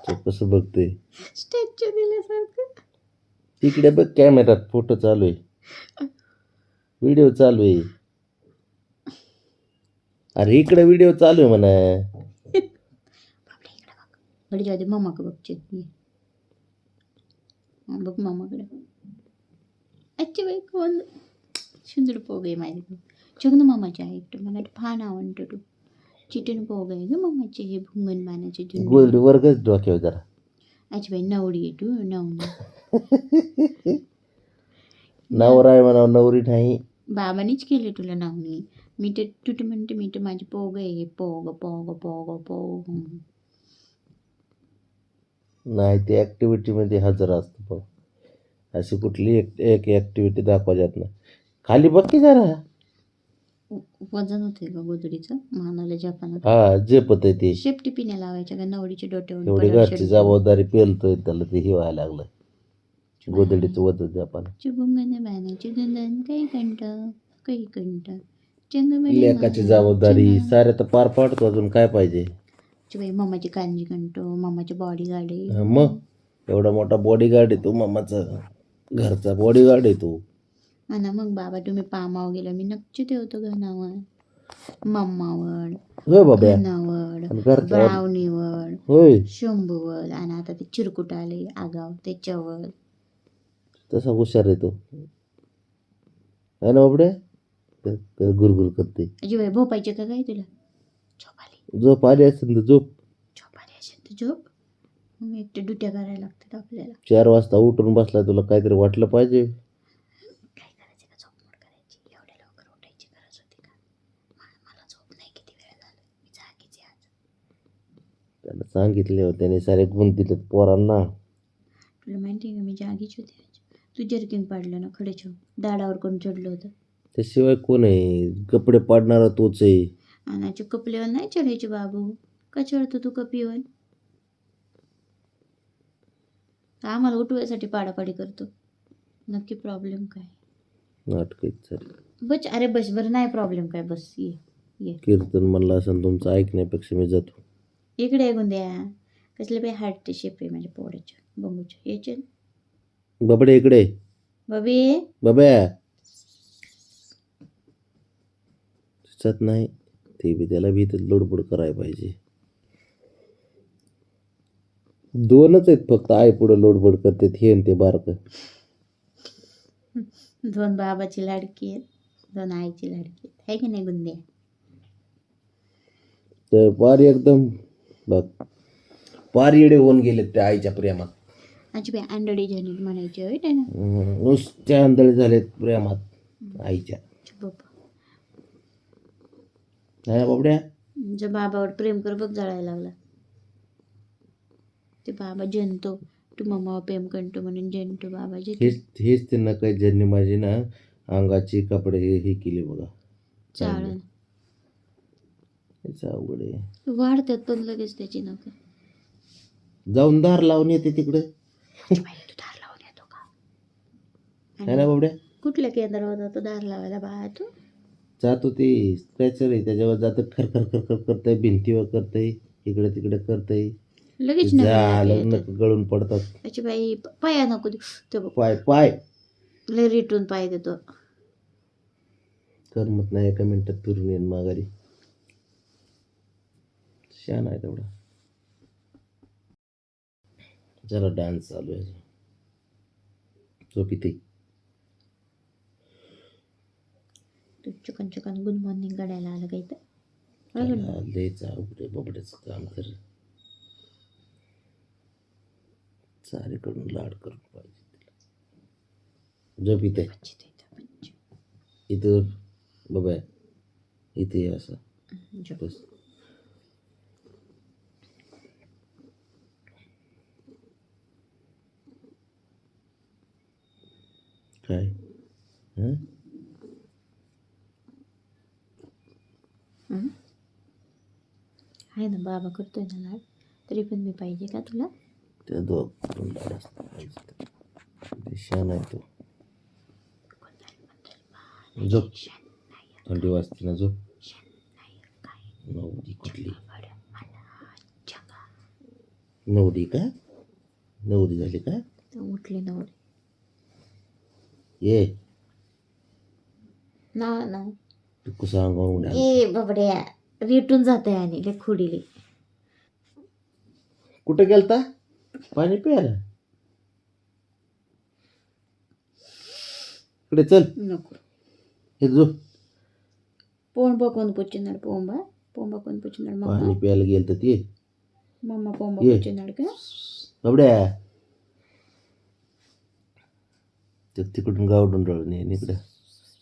तो कसं बघतोय स्टॅच्यू दिल्यासारखं. तिकडे बघ कॅमेरात फोटो चालू आहे व्हिडिओ चालू आहे अरे इकडे व्हिडिओ चालू आहे म्हणा बडी जाऊ दे मम्माकडे बघ बघ मम्माकडे. अच्छा बाई कोण सुंदर पोग आहे माझी चगन मामाची आहे एकटं मला फार आवडतं तू चिटन पोग आहे ग मम्माचे हे भुंगण मानाचे गोल्ड वर्गच डोक्यावर जरा अच्छा बाई नवडी आहे तू नवडी नवरा आहे म्हणा नवरी नाही बाबानीच केले तुला नावनी मी ते तू म्हणते मी तर माझी पोग आहे पोग पोग पोग पोग नाही ते ॲक्टिव्हिटी मध्ये हजर असतो बघ अशी कुठली एक ॲक्टिव्हिटी दाखवा जात नाही खाली बघ की जरा वजन होते का गोदडीचं मानाला जपानात हा जे पत आहे ते शेपटी पिण्या लावायच्या का नवडीच्या डोट्यावर एवढी घरची जबाबदारी पेलतोय त्याला ते हे व्हायला लागलं गोदडीचं वजन जपान चुबुंगने बाणाची दुंदन काही कंट चंगमध्ये लेकाची जबाबदारी साऱ्या तर पार पाडतो अजून काय पाहिजे बाई मम्माची काळजी कंटो मम्माची बॉडी गार्ड आहे मग एवढा मोठा बॉडीगार्ड आहे तो मामाचा घरचा बॉडीगार्ड आहे तो ना मग बाबा तुम्ही पामावर गेला मी नक्की ठेवतो घनावर मम्मावर होय बाबा घनावर ब्राउनीवर होय शंभूवर आणि आता ते चिरकुट आले आगाव त्याच्यावर तसा हुशार आहे तो है ना बाबड्या गुरगुर करते अजी बाई भोपायचे का काय तुला झोप आली असेल तर झोप तर झोप मग एकटे दुट्या करायला लागतात आपल्याला 4 वाजता उठून बसला तुला काहीतरी वाटलं पाहिजे काय करायचं का झोपमोड करायची एवढ्या लवकर उठायची गरज होती का मला झोप नाही किती वेळ झाला मी जागीच आहे आज त्याला सांगितले होते त्याने सारे गुण दिलेत पोरांना तुला माहिती आहे का मी जागीच होते आज तू जर्किंग पाडलं ना खडे छो दाडावर कोण चढलं होतं त्याशिवाय कोण आहे कपडे पाडणारा तोच आहे आणाचे कपलेवर नाही चढायचे बाबू का चढतो तू कपीवर आम्हाला उठवायसाठी पाडापाडी करतो नक्की प्रॉब्लेम काय नाटकच झाली बस अरे बस बरं नाही प्रॉब्लेम काय बस ये कीर्तन म्हणलं असं तुमचं ऐकण्यापेक्षा मी जातो इकडे ऐकून द्या कसले बाई हार्ट शेप आहे माझ्या पोळ्याच्या बंबूच्या याचे बाबडे इकडे बाबी बाब्या दिसत नाही ते बी त्याला बी इथं लोडबोड करायला पाहिजे 2च आहेत फक्त आई पुढे लोडबोड करते हे आणि ते बारक 2 बाबाची लाडकी आहेत 2 आईची लाडकी आहेत आहे की नाही गुंद्या तर पार एकदम बघ पार येडे होऊन गेले त्या आईच्या प्रेमात आजी बाई अंडडी जनीत म्हणायचे होय त्यानं नुसत्या आंधळे झालेत प्रेमात आईच्या बाबा नाही बाबड्या जो बाबावर प्रेम कर बघ जळायला लागला ते बाबा जंतो तू मम्मावर प्रेम करतो म्हणून जंतो बाबा जे हेच त्यांना काही ज्यांनी माझी ना अंगाची कपडे हे केले बघा चाळण याचं अवघड आहे वाढतात पण लगेच त्याची नका जाऊन दार लावून येते तिकडे तू दार लावून येतो का है ना बाबड्या कुठल्या केंद्रावर जातो दार लावायला बाळा तू जातो ते स्ट्रेचर आहे त्याच्यावर जातं खरखर खरखर करतंय भिंतीवर करतंय इकडे तिकडे करतंय लगेच झालं नक गळून पडतात त्याची बाई पाया नको देऊ ते बघ पाय पाय लय रिटून पाय देतो करमत नाही एका मिनिटात फिरून येईन माघारी शान आहे तेवढा जरा डान्स चालू आहे झोपीते तू चिकन चिकन गुड मॉर्निंग काढायला आलं काही तर लयच अवघड बबड्याचं काम कर चारीकडून लाड करून पाहिजे झोप इथे इथं बाबा इथे असं बस काय आहे ना बाबा करतोय ना लाड तरी पण मी पाहिजे का तुला त्या दोघं लाड असतात शान आहे तो झोप थंडी वाजते ना झोप नवरी कुठली नवरी का? नवरी झाली का? तर उठले नवरे ये ना ना कुसा अंगावर उड्या ए बाबड्या रेटून जाते आणि ले खुडीले कुठे गेलता पाणी प्यायला? इकडे चल, नको हे जो पोंबा कोण पुचिनाड पोंबा कोण पुचिनाड मम्मा पाणी प्यायला गेलं तर ते मम्मा पोंबा ये. पुचिनाड का बाबड्या ते तिकडून गावडून रळून ये इकडं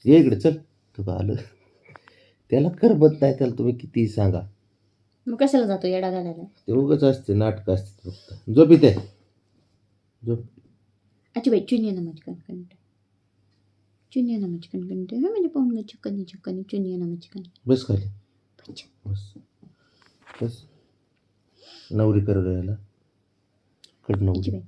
ये इकडे चल. तू आलं त्याला करमत नाही, त्याला तुम्ही कितीही सांगा मग कशाला जातो येडा घालायला ते उगच असते, नाटकं असते फक्त. झोप इथे झोप. अच्छा बाई चुनिया नमज कणकणट चुनिया नमज कणकणट हा म्हणजे पाहून चक्कनी चक्कनी चुनिया नमज कण बस खाली बस बस. नवरी कर गयाला कड नवरी बाई